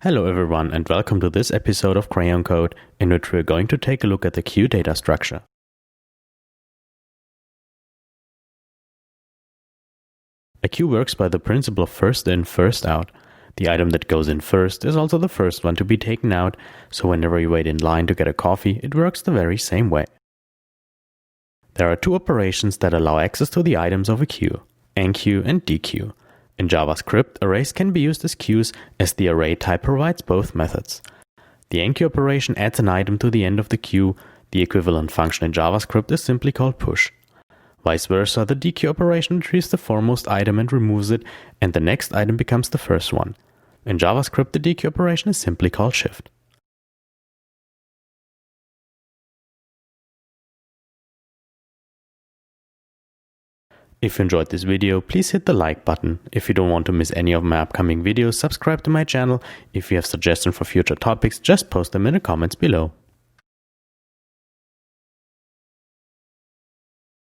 Hello everyone and welcome to this episode of Crayon Code, in which we're going to take a look at the queue data structure. A queue works by the principle of first in, first out. The item that goes in first is also the first one to be taken out, so whenever you wait in line to get a coffee, it works the very same way. There are two operations that allow access to the items of a queue, enqueue and dequeue. In JavaScript, arrays can be used as queues as the array type provides both methods. The enqueue operation adds an item to the end of the queue. The equivalent function in JavaScript is simply called push. Vice versa, the dequeue operation retrieves the foremost item and removes it, and the next item becomes the first one. In JavaScript, the dequeue operation is simply called shift. If you enjoyed this video, please hit the like button. If you don't want to miss any of my upcoming videos, subscribe to my channel. If you have suggestions for future topics, just post them in the comments below.